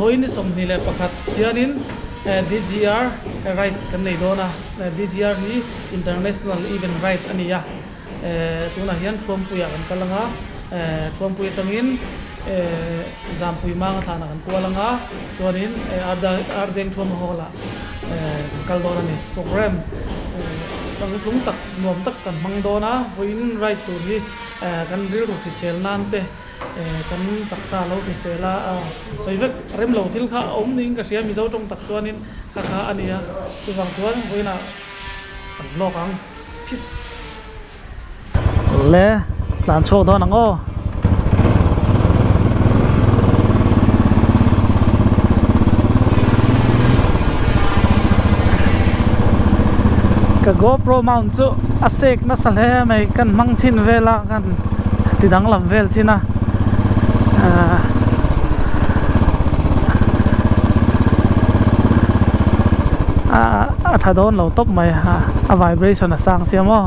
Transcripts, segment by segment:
voi ni som ni le pakhat hianin DGR right kan nei dona DGR ni international event right ania tuna hian thuam puya kan kalanga thuam pui tangin zampui mang thana kan kualanga chuanin ardeng thuam hola kaldona ni program sang tlung tak nuam tak kan mangdona voin right to hi kan real official nan te kan taksa lo officiala soivek rem lo thil kha om ning ka sia mi zo tong tak chuanin kha ania chu wang chuan voina kan lokang phis le lan cho do nang o ka GoPro mount chu asek na sale mai kan mangchin vela kan tidang lam vel china thadon lo top mai a vibration a sang siamo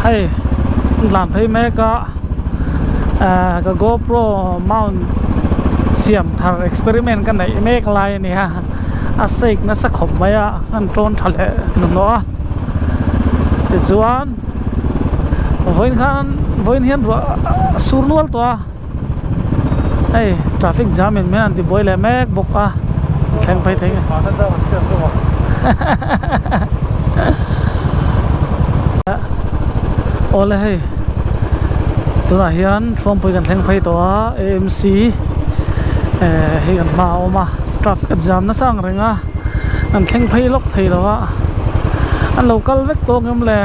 hay làm thấy mấy cái GoPro mount siam thar experiment kan này make line này ha asik na sa khom maya kan tron thale no te chuan voin hian surnual to hey traffic jam in man ti boile mek boka theng pai thei ole hey tuna hian from poi kan theng pai to AMC hi kan ma oma traffic jam na sang renga an theng pai lok thei lawa an local vek to ngam le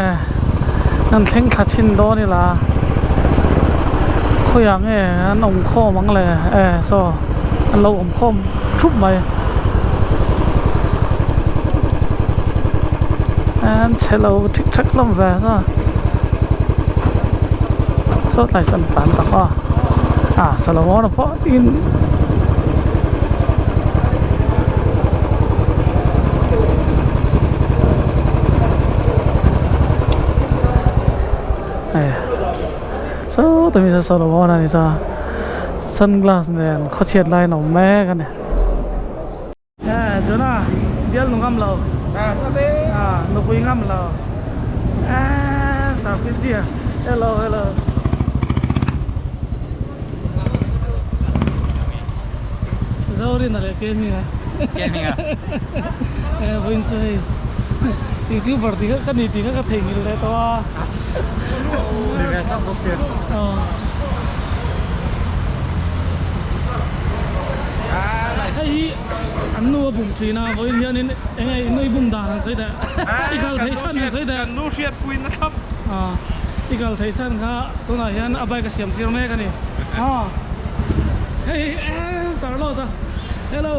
an theng thachin do ni la khoyang an ong kho mang le so an lo om khom thup mai an chelo thik thak lam va so lại sân tán tắc Salomon nó có in so tôi mình sẽ Salomon này sao sunglass này có chiết lại nó mẹ cái này chỗ nào biết nó ngâm lâu nó quý ngâm lâu sao cái gì hello Zaurin na le gaming voin sai YouTuber ti ka ni ti ka thei ngil le to ni ve ta box ya ai annu bung thina voin hian in engai noi bung da sai da ikal thei san sai da nu riat puin na khap ikal thei san kha to na hian abai ka siam tir me ka ni hey sarlo sa hello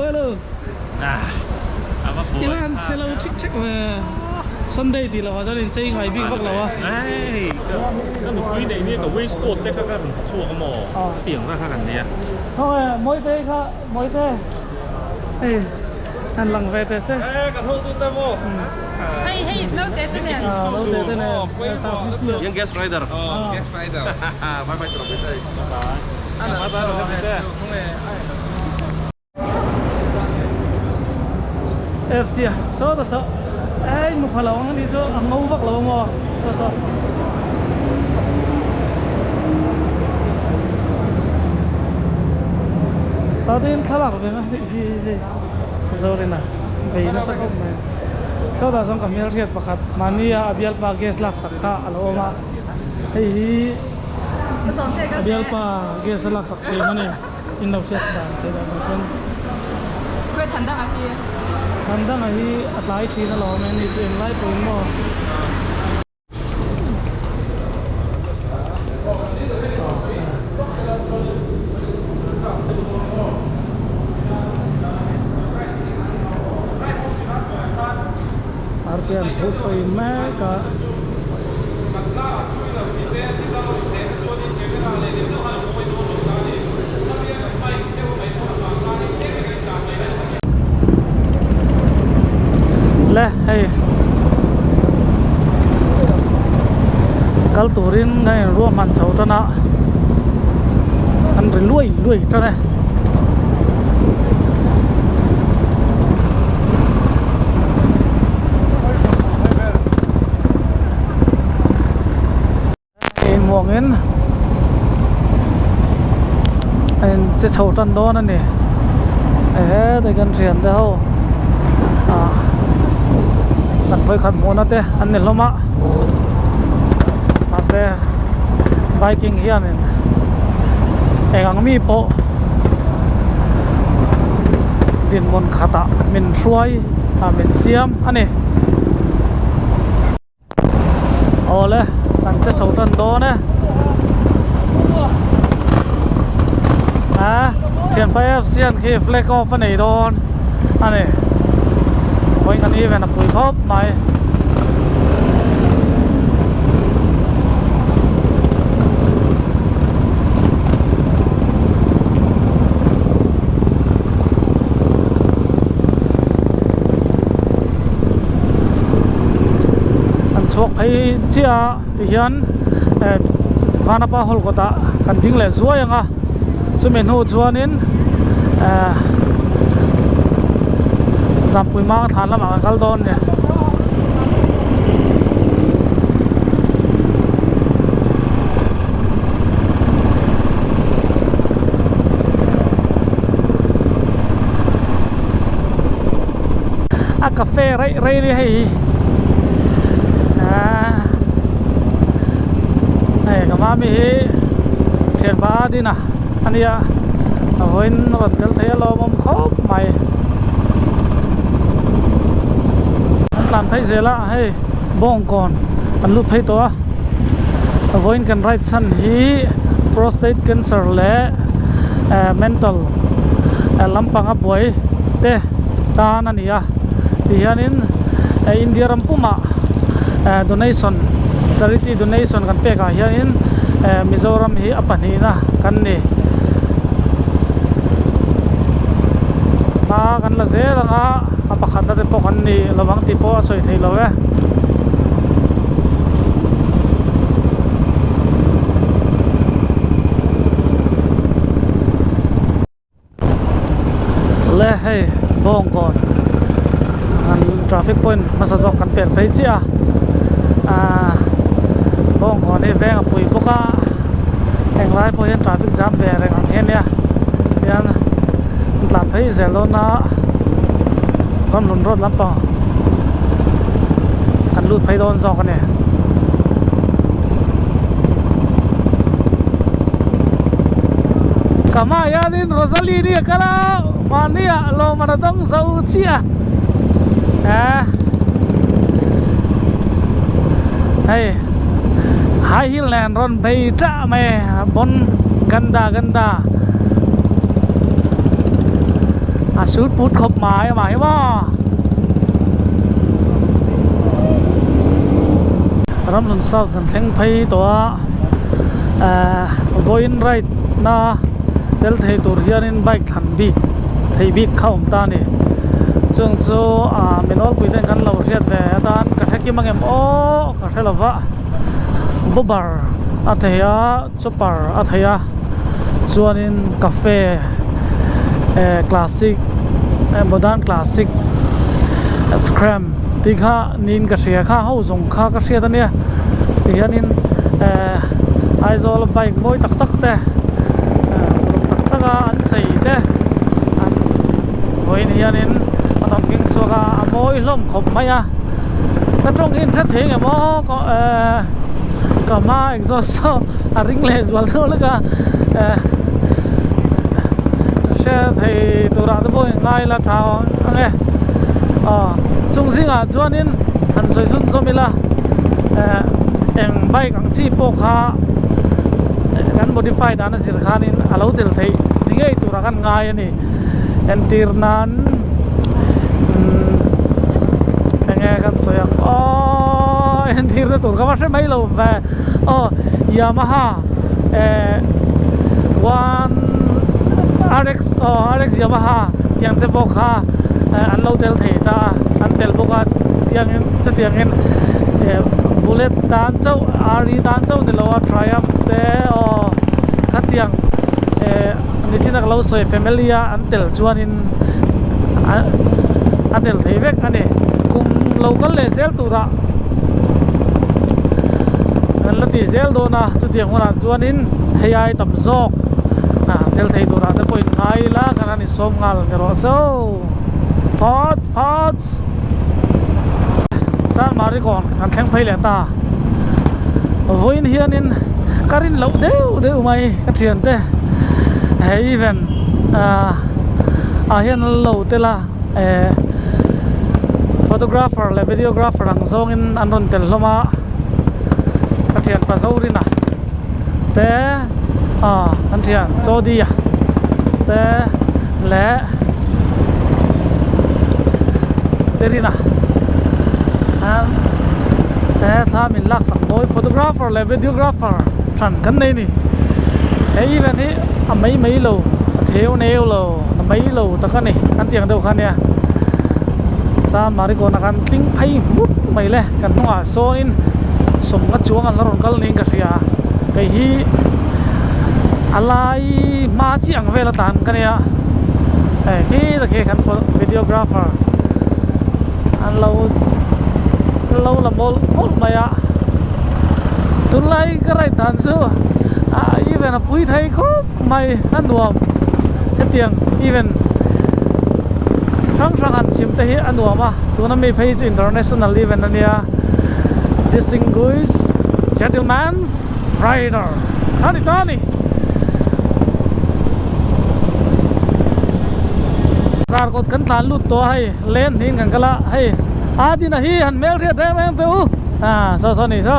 ilan hello check Sunday thì là gia đình xây ngày bị vắt là cái một quý này nè cái waistcoat đấy các bạn chua cái mỏ tiếng ra khác hẳn nè thôi mỗi thế hey anh lằng về thế xem cái thâu tụi ta vô hey lâu thế này sao cái gì những guest rider bye bye rồi đây bye bye rồi FC à, số ta số, một phần là ông đi chỗ ăn ngấu vắt là ông mò, số. Tao tin khá là về mà đi, rồi đây nè, về nó sẽ không này. Số ta xong cầm miếng riết bạc mania abial pa gas lak sakha alo ma, hey, abial pa gas lak sakha mana, in đâu xét đàn thế là nó xong. quên thành đang ở kia. Thành ra là hi lái chi nó lo men đi trên lái phun mà artian thos soi me ka le hey kal turin ngai ro man chau ta na an rồi lui cho này muộn đến anh sẽ chầu trần đó nè để gần chuyển đâu anh phải khẩn muốn nó thế anh nên lo mà xe Viking hiền này anh mi po din mon khata min suai min siam anh này ole anh sẽ chầu trần đó nè chuyểnไปFCN khi flag off อันนี้โดนอันนี้ไว้กันนี้เป็นปุ๋ยครบไหมอันชกให้เจ้าที่เห็นวานาปาฮอลก็ตากันทิ้งเลยสวยยังอ่ะสุเมนหูชวนนินสัมปุยมาทานละหมากัลโดนเนี่ยกาแฟไรนี่ให้ก็มามีเขียนบ้าดีนะอันนี้เอาไว้รถเทลเราครบใหม่หลานไทยเสียละให้บ้องก่อนอันรูปให้ตัวเอาไว้กันไรชั้นฮี prostate cancer และ mental ลำปังอับไว้เตะตานั่นนี่ที่ยันนินอินเดียรัมปุมา donation charity donation กันเป๊กยันนินมิโซรัมฮีอปันนีนะกันนี่มากันละเสียละnga apa khanda te pokan ni lawang ti po asoi thei lawe le hey bong kon an traffic point masajok kan per phei chia bong kon ni veng apui poka eng lai po hen traffic jam ve reng ang hen ya yanหลับให้เสร็จแล้วนะความหลุนรถรับต่อกันรูดไฟโดนซอกกันเนี่ยกามาyaนี่โรซาลีนี่กันละมาเนี่ยเรามาต้องซาอุเชียให้ไฮฮิลแลนด์รอนไปจ้าแม่บนกันดาสูดพูดขบหมายว่าร่ำลุนเศร้ากันเพ่งไปตัวvoin right นะเดลเทตัวเฮียนินไบค์ทันบีไทยบีเข้าตานี่จงโจเมนอลคุยเรื่องกันเราเรียดแหวนด้านกระแทกกิมังเอ็มโอกระแทกละวะบุบาร์อัธยาจุปาร์อัธยาชวนนินกาแฟคลาสสิกโมเดิร์นคลาสสิกสแครมที่ข้านินกระเสียข้าเขาส่งข้ากระเสียตัวเนี้ยที่ข้านินไอโซลไบค์มวยตักแต่ตักอันใส่แต่มวยนี่นินมันต้องกินสัวกามวยล้มขบไหมก็ตรงอินเทอร์เทงไงมั้งก็มาอีกโซ่ริงเลสวันนู้นแล้วก็thì tụi ra tới bôi ngay là thảo nghe trung sinh cho nên hắn soi sun cho mình là em bay càng chi po kha kan modify dan sir khan in alo tel thei ningai tụi ra kan ngai ani en tir nan nghe kan soi en tir na tụi ka ma se mai lo ve Yamaha one RX Yamaha yang te boka an lo tel thei ta an tel boka yang cha tiang en bullet dan chau RE dan chau de lo Triumph te khatiang ni chinak lo soi family a antel chuan in antel thei vek ani kum local le zel tu ra an lati zel do na chu tiang hona chuan in hei ai tam zok tel thei tu ra te point ngai la kana ni som ngal ni ro so pots chan mari kon kan theng phai le ta voin hian in karin lo deu mai ka thian te hei even hian lo te la photographer le videographer ang zong in anon tel loma ka thian pa zo rin te an thian chodi ya te le te rin te tha min lak sak noi photographer le videographer than kan nei ni hei even hi mai lo theu neu lo mai lo ta kan ni kan tiang deu khan ya cha mari ko na kan tling phai mut mai le kan nuwa so in som nga chuang an ron kal ning ka sia kai hi alai ma chi ang vela tan kan ya ki da ke kan videographer an lo la mol maya tulai ka rai tan su even a pui thai ko mai an nuam tiang even sang an chim te hi an nuam tu na me phei international event ania distinguished gentleman's rider tani sar kot kan tan lut to hai len hin kan kala hai adi na hi han mel ria dai em peu so ni so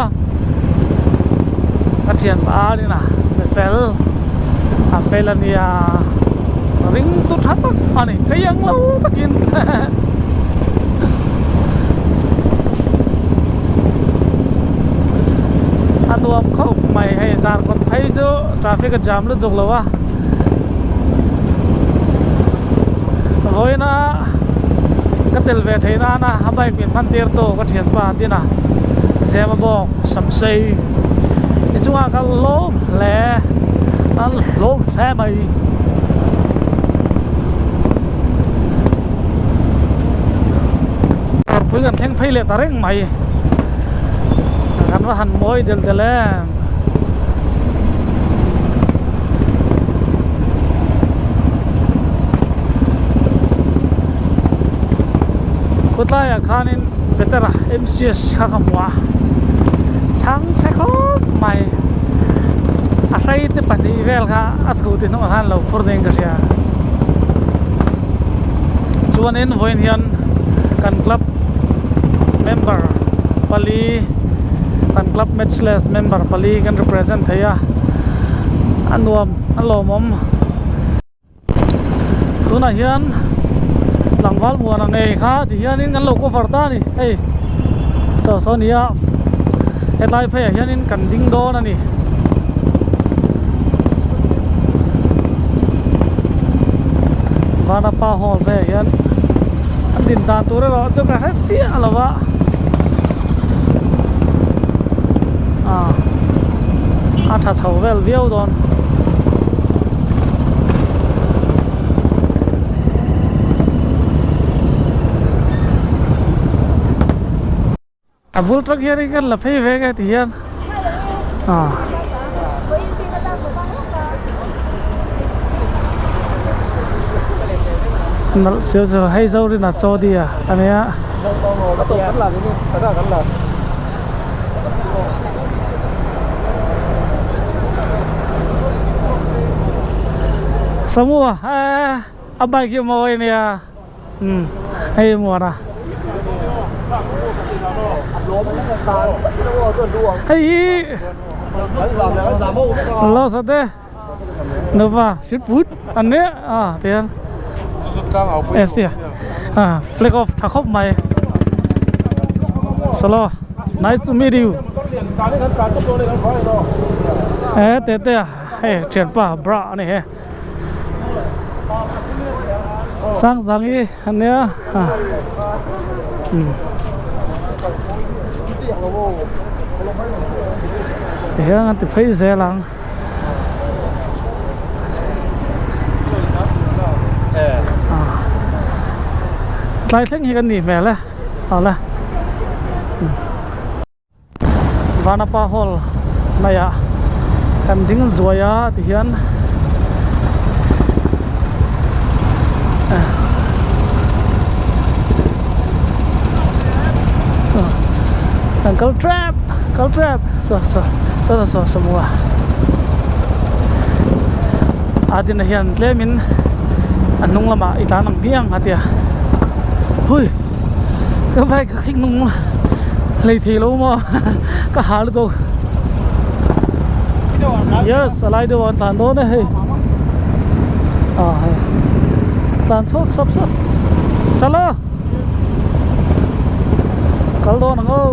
ka thian ba ni na fel ania ring tu that ani kayang lo takin anuam khop mai hai jar kon phai jo traffic jam lu jok lo wa hoina katel ve theina na habai pin man tir to ka thian pa tina zema bok samsei ichunga kal lo le al lo se mai pui kan theng phai le tareng mai kan wa han moi del le kutlaya khanin betera MCS khakamwa chang chekho mai asai te pani vel kha asku te no han lo fordeng ka sia chuanin voin hian kan club member pali kan club matchless member pali kan represent thaya anuam alomom tuna hian langwal muana ngai kha ti hianin kan lo ko farta ni ei so nia headline phai hianin kan ding do na ni vana pa hol phai hian an din tan tur ro chu ka hat chi alawa tha chho vel viau don abul truck here kan la phei ve ga ti hian nal siêu hay dâu đi là cho đi anh ấy á semua apa yang mau ini ya hay mua à hay lo sao thế nữa va shit food anh ấy tiền FC flick off thắc khóc mày hello nice to meet you tete hey chuyện pa bra này sang sang đi anh nhớ thế anh tự thấy dễ lắm ไล่เส้นให้กันหนีแม่เลยเอาละวานาปาฮอลนายกันดิ้งสวยที่เห็นdan kal trap so semua adin hian tlemin anung lama itanang biang atia hui ka bai ka khik nung lei thi lo mo ka hal do yes alai do wan tan do ne he hai tan chok sap salo kal do nang o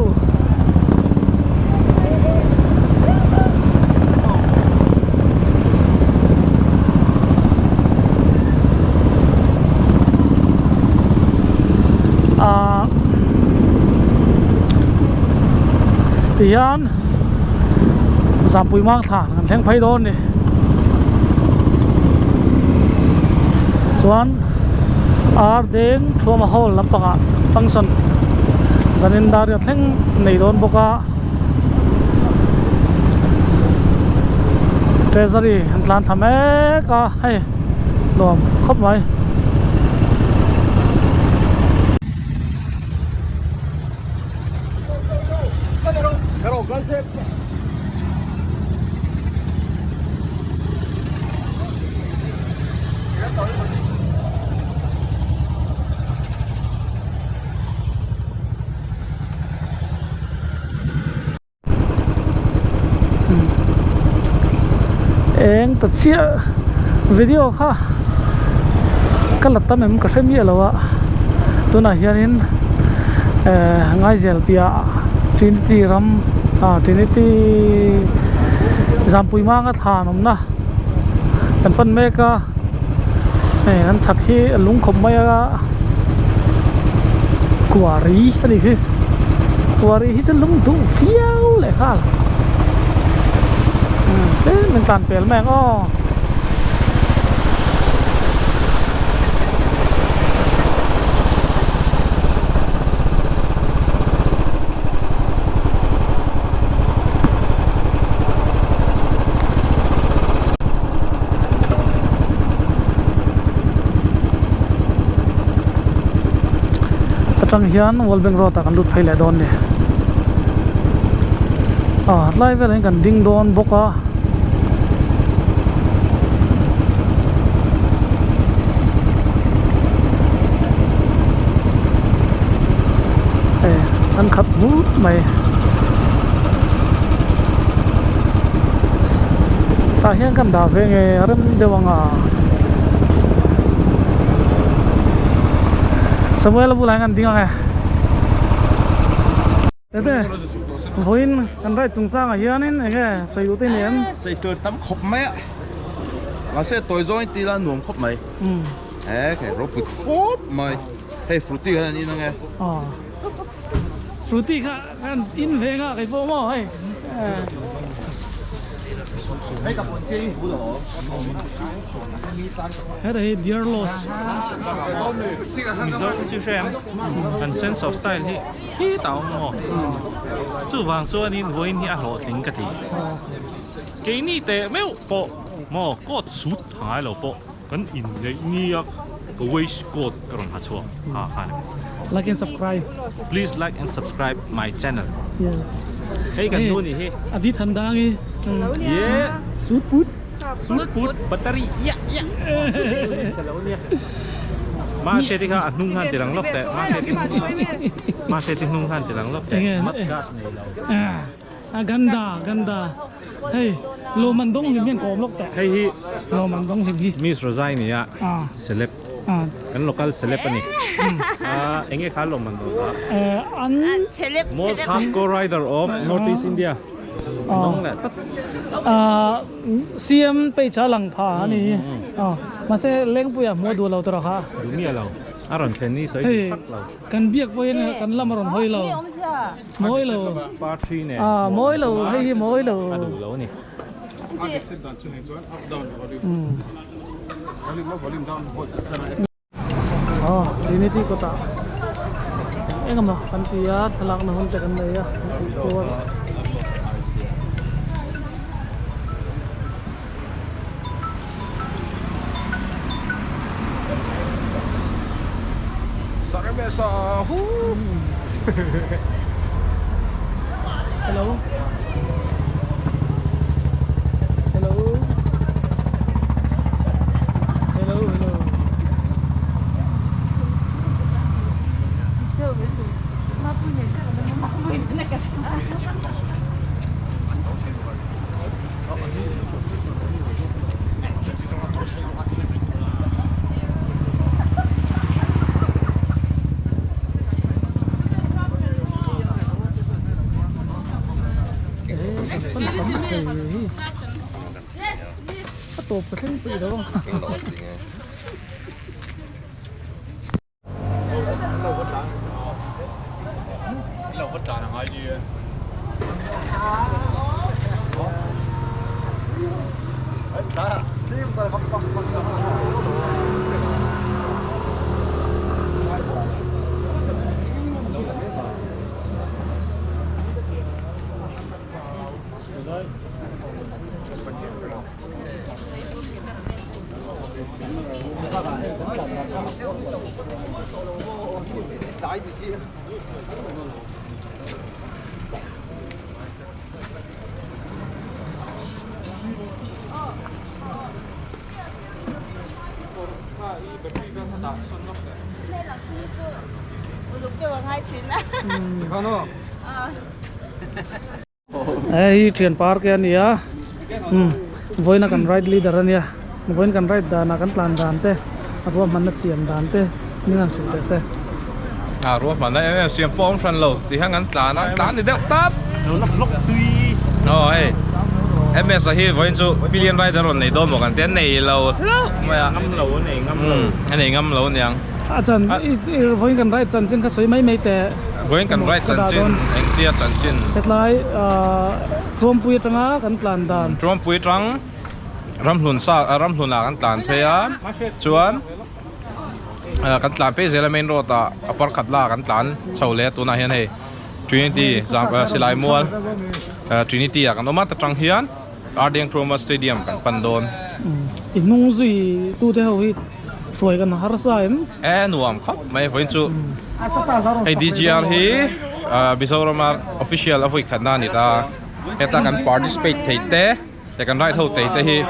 tiyan zampui mang thang kan theng phai don ni chuan ar deng thuma hol lampanga function zanin dar ya thleng nei don boka treasury han tlan thame ka hai lom khop mai eng ta chia video kha kalata mem ka sem ye lawa tuna hianin ngai zel pia trinity ram trinity zampui ma nga thanom na kan pan me ka an chakhi lung khom mai ga kuari ani hi kuari hi lung du fiao le kha mình tàn bể mẹ ó trong hiền Wolbeng Road ta kan lut phai le don ni lai vel hin kan ding don boka anh khắp bút mày ta hiện cần đào về nghề râm đều bằng Samuel bu lại ngăn tiếng này thế voin anh đây chúng sang ở here nên cái xây dựng tên em xây từ tấm khop mẹ mà sẽ tôi rồi tí là nuông khop mày cái rốt bụt khop mày hay fruity cái này nghe fruity kan in về cái phố mò hay cái cặp con kia hú lỗ cái này deer loss resort 就是很 sense of style ที่ต่อหมอจู่วางส่วนนี้วันนี้อาหลอดถึงกะทิกี่นี่แต่ไม่ปอหมอก็สุดหายแล้วปอกันอินเลยนี่ก็เวชกดกระนั้นชัวค่ะ like and subscribe please like and subscribe my channel yes ให้กันดูนี่เฮ้ อดีตทันดังนี่เย้ สุดพุทธ สุดพุทธแบตเตอรี่ยะมาเชติค่ะนุ่งท่านจะหลังลบแต่มาเชตินุ่งท่านจะหลังลบแต่มัดกัดในเรา ganda hey lo man dong ni mian kom lok ta ให้ที่ lo man dong hiมิสโรไซนี่อ่ะเซเลบกัน local celebนี่เอ็งเอ๋ข้าลงมันดูอัน most hardcore rider of Northeast India น้องแหละCM ไปชาลังผานี่มาเสเล้งปุยมัวดูเราตัวละค่ะดูเมียเราอร่อยเช่นนี้สวยทักเรากันเบียกไว้เนี่ยกันละมารอนห้อยเราม้อยเราปาร์ตี้เนี่ยม้อยเราให้ม้อยเราดูเรานี่Trinity kota engam kan tia salak na hon tekan nei ya ko Sorry besa. hello hello hello hello tổ cái thanh vị đó không? Lâu có trả hàng ai gì? Hey, train park ya nih ya. Voin akan ride leader nih ya. Voin kan ride dan akan telan dante. Apa mana siam dante. Ini kan sudah saya. Rồi mà nãy xem phong phần lầu thì hàng ngắn tán thì đẹp táp. Nó lốc tuy. Rồi. Em biết sao hi với chú billion rider rồi này đôi một cái tên này lầu. Mà Ngâm lẩu này ngâm lẩu. Anh này ngâm lầu nhang. Ajan, voin kan ride chân trên cái suối mấy te. Với cần right chân chân, anh tia chân chân. Hết lại, thom pui tanga kan telan dan. Trump pui trắng. Ram hlun là kan tlan phê á. Chuan. Kan tlan phê zela main road à. Apar khát la kan tlan chầu lệ tu na hiền hay. Trinity silai mual. Trinity à kan omat trắng hiền. Ardeng Trauma Stadium kan pandon. Inung zui tu te hoi. Suai kan harsain. Nuam khop mai với chú. Hey DGR hi. Bisaurama official of week khadna ni ta. Heta kan participate thei te. Te kan right ho thei te hi.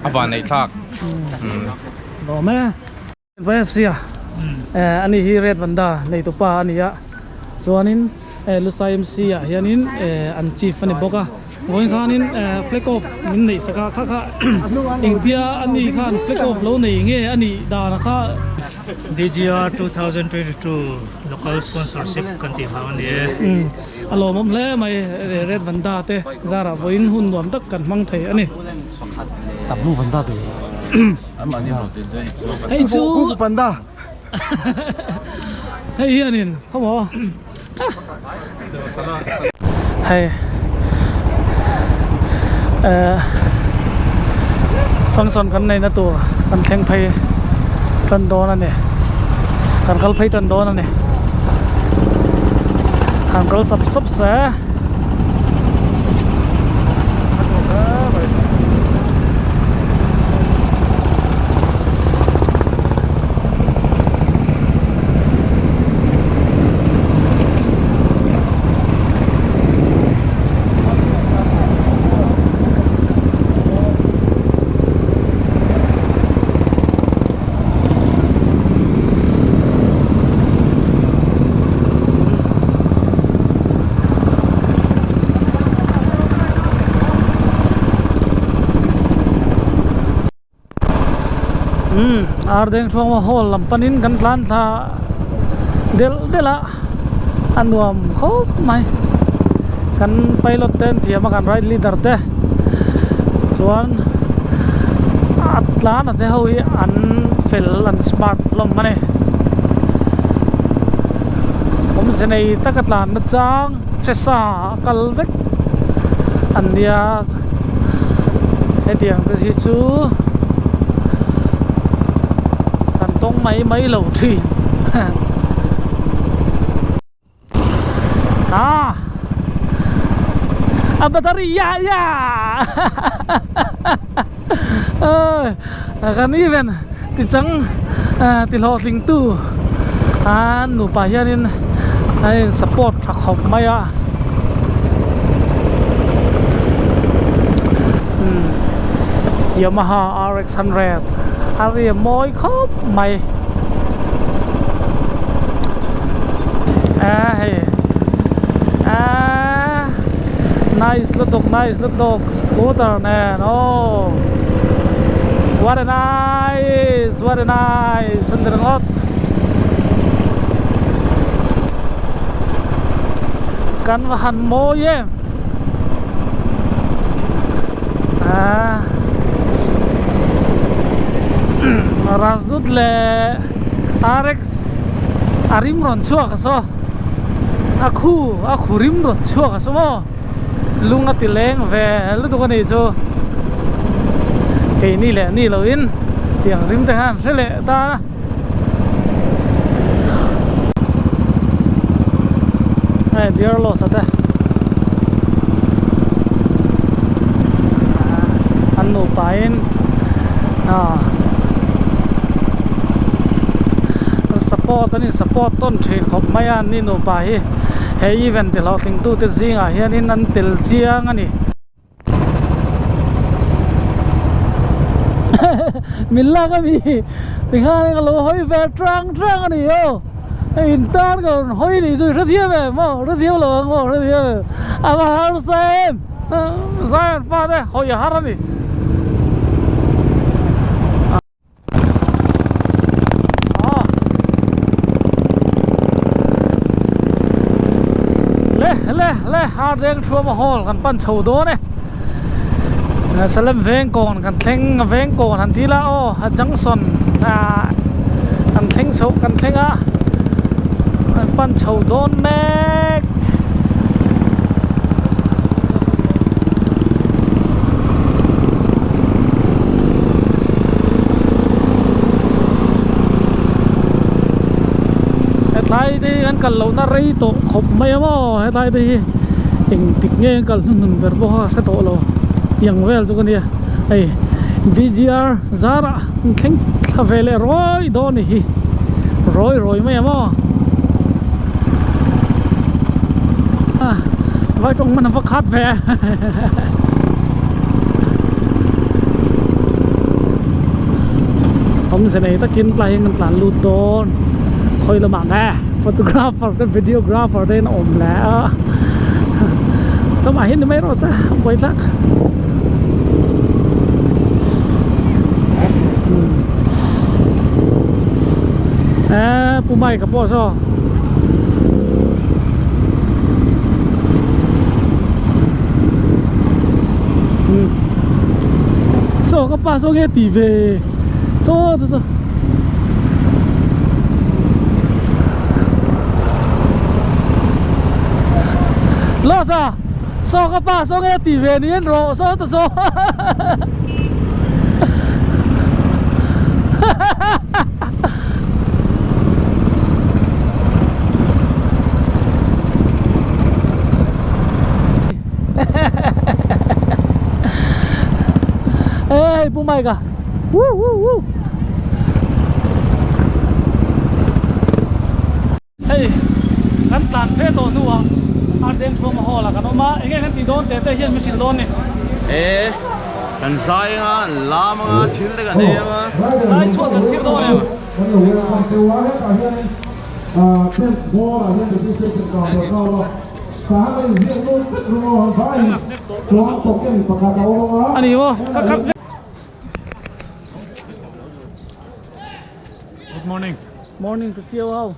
Avan nei thak. Đó mẹ. VFC à. Anh hi red vanda nei to pa ani ya. Chuanin Lusai MC ya hianin an chief ani boka. Voin khanin flag off min nei saka kha kha. India ani khan flag off lo nei nge ani da na kha. DGR 2022 local sponsorship kan ti hawan ye. Alo mom le mai red vanda te zara voin hun nuam tak kan mang thei ani. Tập lu vanda tu. Hey chú vanda. Hey hianin come on. Hey. Function kan nei na tu kan thleng phei tan do na ne kan kal phei tan do na ne han kal sap sap sa Ardeng Trauma Hall lampanin kan tlan tha dela anuam khop mai kan pilot ten thiam kan ride leader te chuan atlan ate ho hi an fel an smart lom mane om senei takatlan na chang chesa kalvek andia hetiang te hi chu tông mấy lâu thì bateria ya kan event ti chang ti lo ting tu nu pa hianin ai support thak khop maya Yamaha RX 100 ari moi khop mai nice look scooter man. Oh, what a nice senderangot kan wahan mo ye rasdut le RX arim ron chua ka so aku rim ron chua ka so mo lunga tileng ve lu tu ni cho cái ni lẹ ni lo in tiếng rim te han se le ta ai dear lo sa ta an no pain support ton train khop maya ni no pa hi he event te lo ting tu te zinga hian in an tel chiang ani milla ka mi tikha ka lo hoi ve trang ani yo in tan ka hoi ni ju thia ve mo thia lo mo thia ama har sem zai fa de hoi har ani le har deng chua ma hol kan pan chho do ne salam veng kon kan thleng veng kon han tila o ha junction kan thleng chho kan thlenga kan pan chho don mek Thái đi anh cần lâu na rây tổ khop mấy mò hay thái đi tình tịch nghe cần nung ver bo sẽ tổ lo tiếng vel cho con đi ấy DJR Zara khen thavele rồi đó nè rồi mấy mò vai trong mình nó khát về hôm nay này ta kiếm lại mình làm lụt đồn khôi là bạn nè photographer cái videographer đây nó ổn lẽ tao mà hiện mấy rồi sao không quay lắc pu mai cả po so so cái pa so nghe tỉ về so lo sa so ka pa so nghe tỉ về niên ro so to so ê pu mai cả hey kan tan phe to nu à đêm thua mà ho là cái mà anh em đi đón để hiện mới xin đón này kan sai nga lam nga thil le kan ne ma ai chua kan thil đón này anh hiểu không? Good morning. Morning từ chiều không?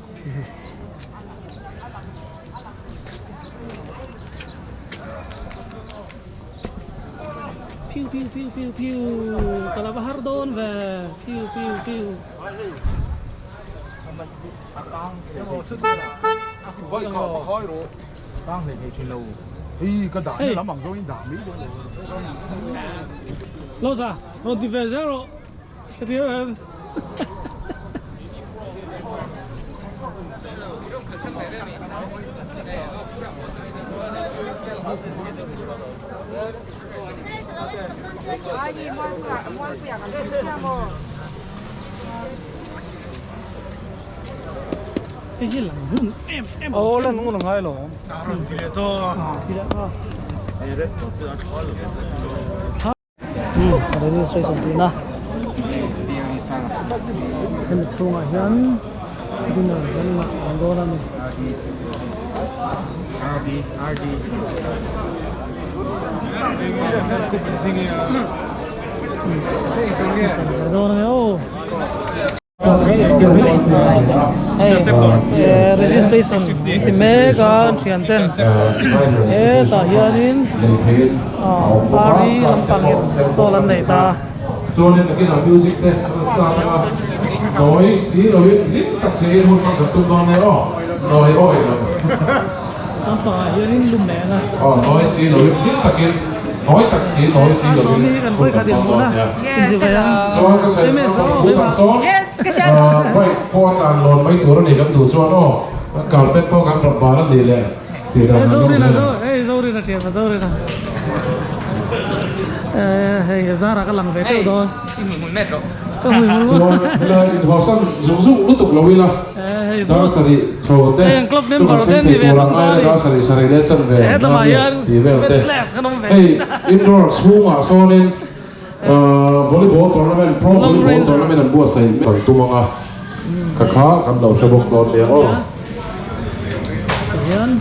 Piu kalau bahar don về piu có có khói rồi Đang thì trên lầu. cái đạn nó lắm bằng rồi đạn mỹ lâu ra rồi thì về rồi cái thứ em cái gì là hôn em Ồ, lên cũng là ngay rồi. thì đã registration tu na em chung a hian din na zan na ando na ni RD ando na yo registration ti me ka thian ten ta hianin ari lampangin stall an nei ta cho nên là cái nào music đấy nó sao mà nói xí rồi lính taxi hôn mang tập trung này nói ôi rồi sampa hianin lum ne na nói xí rồi lính taxi nói xí rồi so ni kan koi khatin mo na in ji ya cho cái sự phụ thằng số vậy po tràn lon mấy tuổi này cầm thủ cho nó cả bên po cầm tập bà nó đi lẹ thì là zori na zori na thian zori na hey zara ka lang ve te do cho là vào sân dùng dụng lúc tục lâu là đó là gì châu tê cho các phim thì tôi làm ai đó là gì lên chân về nó đi về tê hey indoor school mà so nên volleyball tournament pro volleyball tournament làm bùa say bằng tung ngang cả khá cầm đầu sẽ bốc đòn để ô hian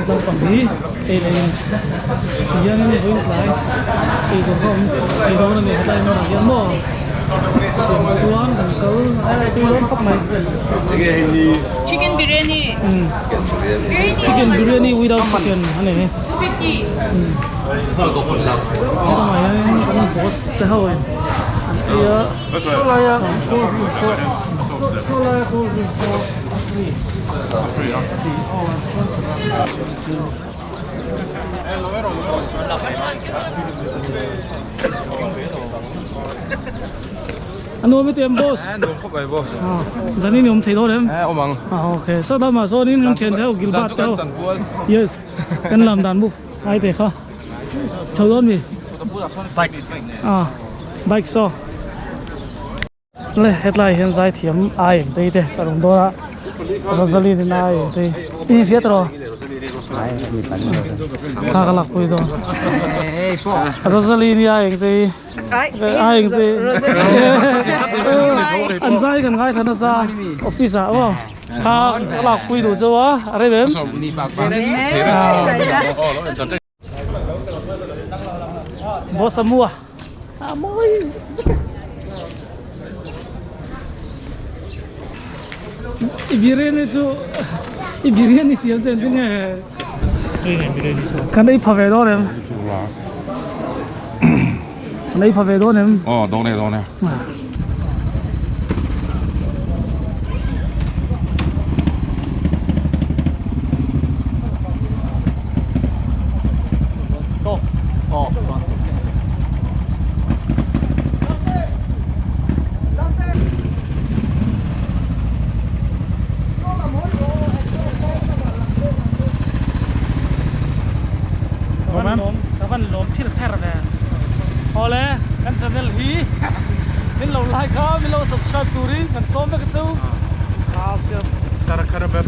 ta pang hi ei nei hian ni voin lai ei do hom ei do na ni ta no hian mo tuan kan kal ai tu ron khop mai Chicken biryani. chicken biryani without chicken ane 250. Ito nga yan yung boss tahaw eh. Kaya, solaya. Solaya ko. Ano mo ito yung boss? Ano ko ba boss? Zanin yung thay doon Omang. Okay, so tama. So nin yung thiền theo Gilbert theo. Yes. Kan làm đàn bục. Ai thế kha? Châu doon mi. Bike so. Le headline hiện tại thiểm ai đây thế? Cả đồng đó. Rosalie thì ai đây? Ini phía rồi. Kakalak po ito. Rosalie ni ai đây? Ai đây? Anh sai kan ngay thằng sa office à? Wow. Kakalak po ito cho à? Aray bem? Boss semua. Amoy. Ibirian is yan sen tinga. Kan dai phave do dem. Dai phave do dem. đó này Kapan lom phir pher ve. Ole kan channel hi. Min lo like ka, min lo subscribe turi, kan som me ka chu. Gracias. Stara karabab.